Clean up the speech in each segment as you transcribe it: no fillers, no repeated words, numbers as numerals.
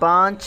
5،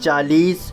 40،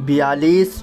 42،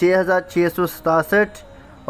6667،